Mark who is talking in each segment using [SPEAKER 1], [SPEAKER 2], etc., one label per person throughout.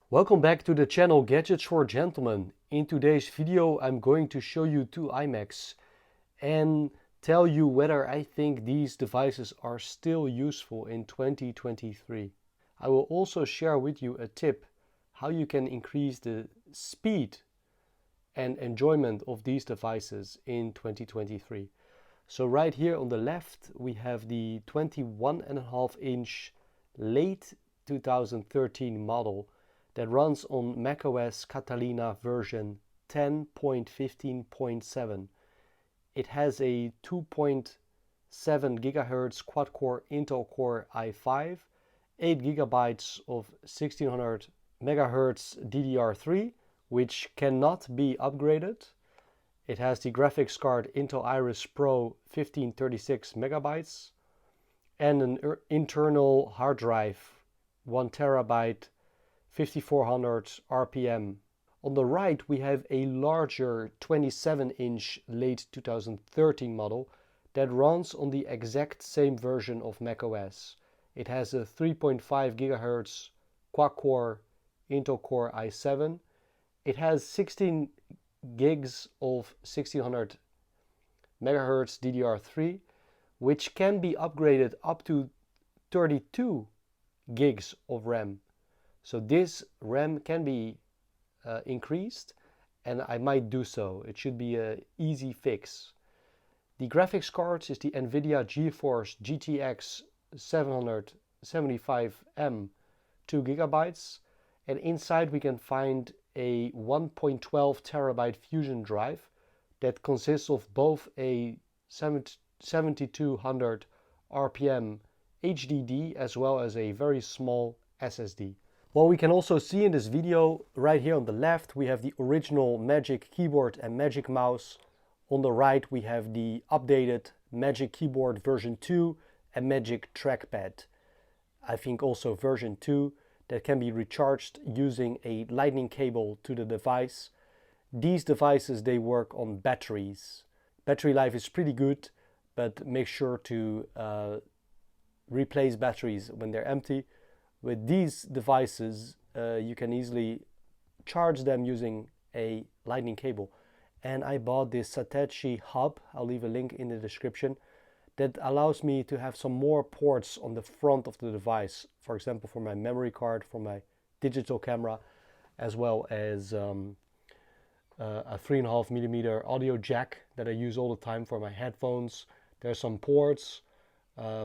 [SPEAKER 1] Welcome back to the channel Gadgets for Gentlemen. In today's video I'm going to show you two iMacs and tell you whether I think these devices are still useful in 2023. I will also share with you a tip how you can increase the speed and enjoyment of these devices in 2023. So right here on the left we have the 21.5-inch late 2013 model that runs on macOS Catalina version 10.15.7. It has a 2.7 GHz quad-core Intel Core i5, 8 GB of 1600 MHz DDR3, which cannot be upgraded. It has the graphics card Intel Iris Pro 1536 MB and an internal hard drive 1 TB 5400 RPM. On the right we have a larger 27-inch late 2013 model that runs on the exact same version of macOS. It has a 3.5 GHz quad-core Intel Core i7. It has 16 gigs of 1600 MHz DDR3, which can be upgraded up to 32 gigs of RAM. So this RAM can be increased, and I might do so. It should be an easy fix. The graphics card is the NVIDIA GeForce GTX 775M 2 GB, and inside we can find a 1.12 terabyte Fusion drive that consists of both a 7200 RPM HDD as well as a very small SSD. Well, we can also see in this video right here on the left we have the original Magic Keyboard and Magic Mouse. On the right we have the updated Magic Keyboard version 2 and Magic Trackpad. I think also version 2 that can be recharged using a lightning cable to the device. These devices, they work on batteries. Battery life is pretty good, but make sure to replace batteries when they're empty. With these devices, you can easily charge them using a lightning cable. And I bought this Satechi hub, I'll leave a link in the description, that allows me to have some more ports on the front of the device. For example, for my memory card, for my digital camera, as well as a 3.5mm audio jack that I use all the time for my headphones. There's some ports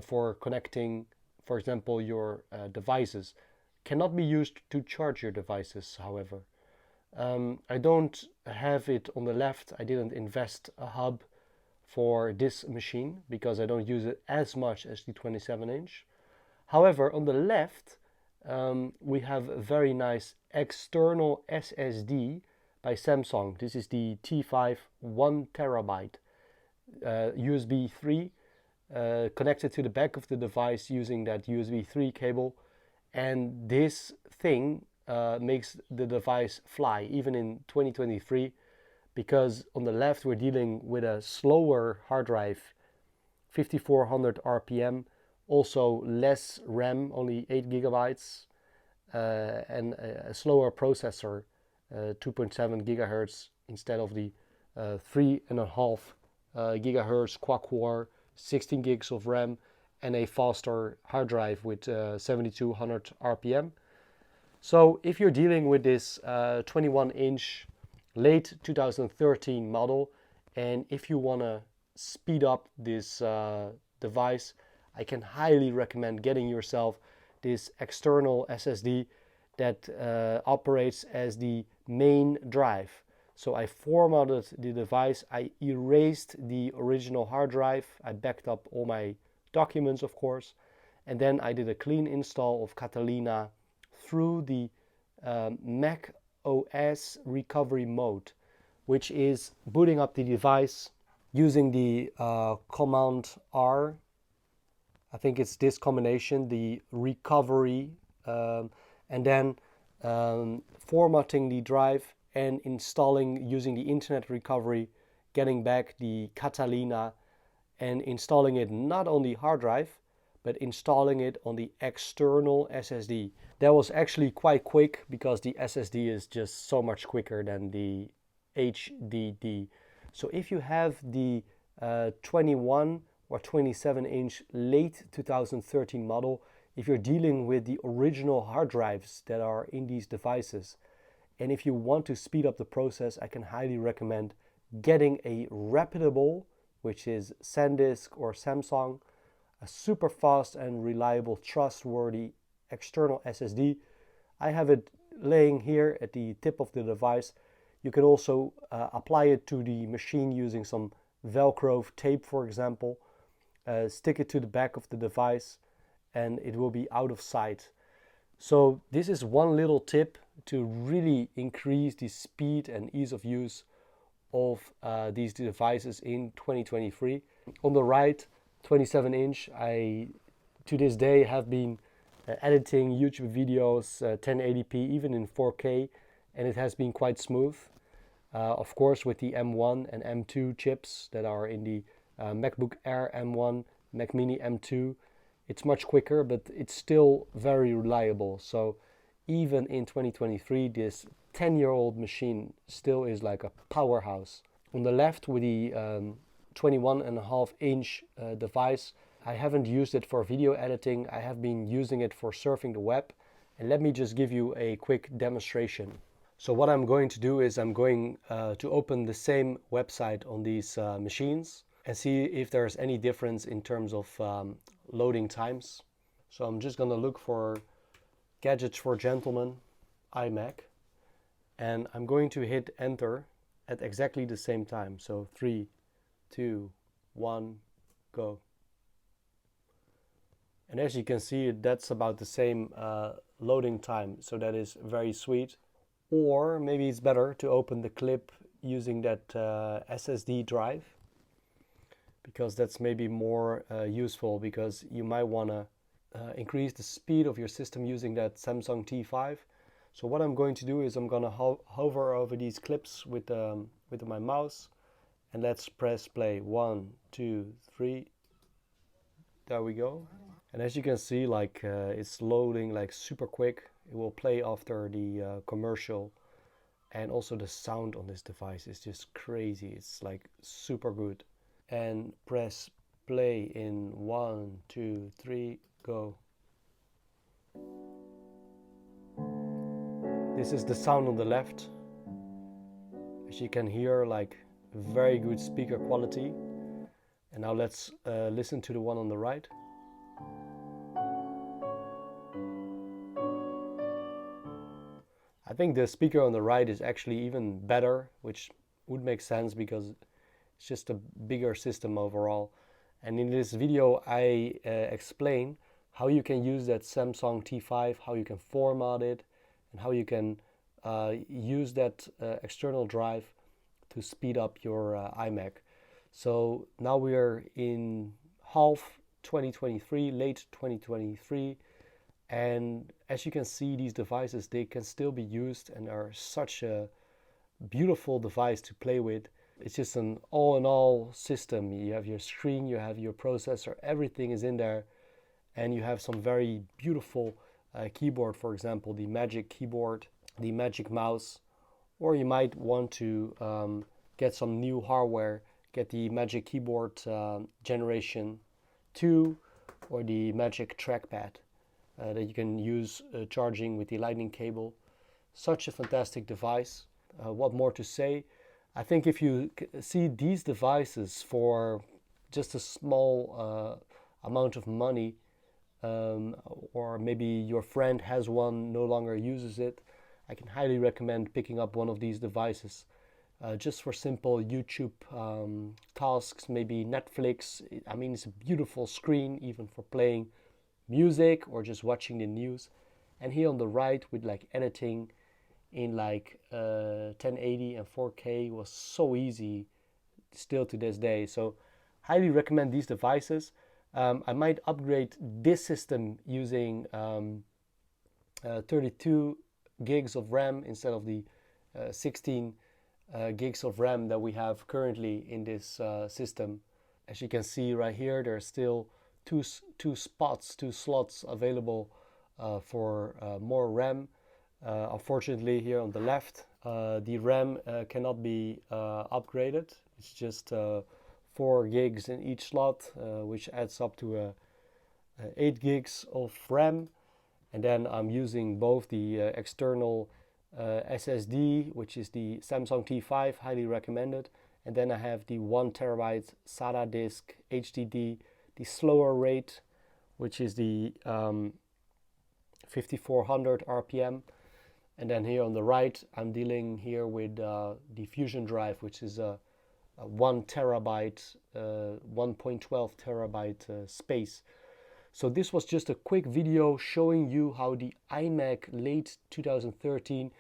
[SPEAKER 1] for connecting, for example, your devices. Cannot be used to charge your devices, however. I don't have it on the left. I didn't invest a hub for this machine because I don't use it as much as the 27-inch. However, on the left we have a very nice external SSD by Samsung. This is the T5 1 terabyte USB 3 connected to the back of the device using that USB 3 cable, and this thing makes the device fly even in 2023, because on the left we're dealing with a slower hard drive, 5400 RPM, also less RAM, only 8 gigabytes, and a slower processor, 2.7 gigahertz instead of the 3.5 gigahertz quad-core, 16 gigs of RAM, and a faster hard drive with 7200 RPM. So if you're dealing with this 21-inch late 2013 model, and if you want to speed up this device, I can highly recommend getting yourself this external SSD that operates as the main drive. So I formatted the device, I erased the original hard drive, I backed up all my documents, of course, and then I did a clean install of Catalina through the Mac OS recovery mode, which is booting up the device using the Command R. I think it's this combination, the recovery, and then formatting the drive and installing using the internet recovery, getting back the Catalina and installing it not on the hard drive but installing it on the external SSD. That was actually quite quick because the SSD is just so much quicker than the HDD. So if you have the 21 or 27 inch late 2013 model, if you're dealing with the original hard drives that are in these devices, and if you want to speed up the process, I can highly recommend getting a reputable, which is SanDisk or Samsung, a super fast and reliable, trustworthy external SSD. I have it laying here at the tip of the device. You can also apply it to the machine using some Velcro tape, for example. Stick it to the back of the device and it will be out of sight. So this is one little tip to really increase the speed and ease of use of these devices in 2023. On the right, 27 inch, I to this day have been editing YouTube videos 1080p, even in 4K, and it has been quite smooth. Of course, with the M1 and M2 chips that are in the MacBook Air M1, Mac Mini M2, it's much quicker, but it's still very reliable. So even in 2023, this 10-year-old machine still is like a powerhouse. On the left, with the 21.5 inch device, I haven't used it for video editing. I have been using it for surfing the web. And let me just give you a quick demonstration. So what I'm going to do is I'm going to open the same website on these machines and see if there's any difference in terms of loading times. So I'm just going to look for Gadgets for Gentlemen, iMac, and I'm going to hit enter at exactly the same time. So 3, 2, 1, go. And as you can see, that's about the same loading time, so that is very sweet. Or maybe it's better to open the clip using that SSD drive, because that's maybe more useful, because you might want to increase the speed of your system using that Samsung T5. So what I'm going to do is I'm going to hover over these clips with my mouse, and let's press play. 1, 2, 3. There we go. And as you can see, like it's loading like super quick. It will play after the commercial, and also the sound on this device is just crazy. It's like super good. And press play in 1, 2, 3, go. This is the sound on the left. As you can hear, like very good speaker quality. And now let's listen to the one on the right. I think the speaker on the right is actually even better, which would make sense because it's just a bigger system overall. And in this video I explain how you can use that Samsung T5, how you can format it, and how you can use that external drive to speed up your iMac. So now we are in half 2023, late 2023. And as you can see, these devices, they can still be used and are such a beautiful device to play with. It's just an all-in-all system. You have your screen, you have your processor, everything is in there. And you have some very beautiful keyboard, for example, the Magic Keyboard, the Magic Mouse. Or you might want to get some new hardware, get the Magic Keyboard Generation 2 or the Magic Trackpad. That you can use charging with the lightning cable. Such a fantastic device. What more to say? I think if you see these devices for just a small amount of money, or maybe your friend has one, no longer uses it, I can highly recommend picking up one of these devices. Just for simple YouTube tasks, maybe Netflix. I mean, it's a beautiful screen even for playing music or just watching the news. And here on the right with like editing in like 1080 and 4K was so easy still to this day. So highly recommend these devices. I might upgrade this system using 32 gigs of RAM instead of the 16 gigs of RAM that we have currently in this system. As you can see right here, there's still two slots available for more RAM. Unfortunately, here on the left, the RAM cannot be upgraded. It's just 4 gigs in each slot, which adds up to 8 gigs of RAM. And then I'm using both the external SSD, which is the Samsung T5, highly recommended. And then I have the 1 terabyte SATA disk HDD, the slower rate, which is the 5400 RPM. And then here on the right, I'm dealing here with the Fusion drive, which is a 1 terabyte, 1.12 terabyte space. So this was just a quick video showing you how the iMac late 2013,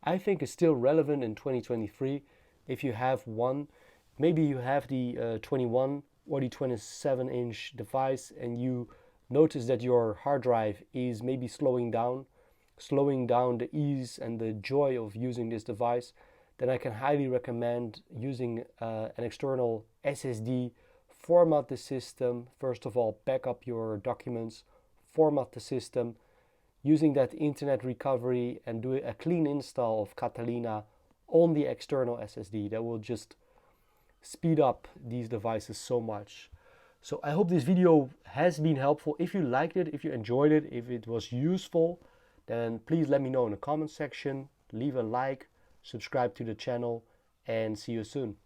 [SPEAKER 1] I think, is still relevant in 2023. If you have one, maybe you have the 21 or the 27-inch device and you notice that your hard drive is maybe slowing down the ease and the joy of using this device, then I can highly recommend using an external SSD. Format the system. First of all, back up your documents, format the system, using that internet recovery, and do a clean install of Catalina on the external SSD. That will just speed up these devices so much. So I hope this video has been helpful. If you liked it, if you enjoyed it, if it was useful, then please let me know in the comment section. Leave a like, subscribe to the channel, and see you soon.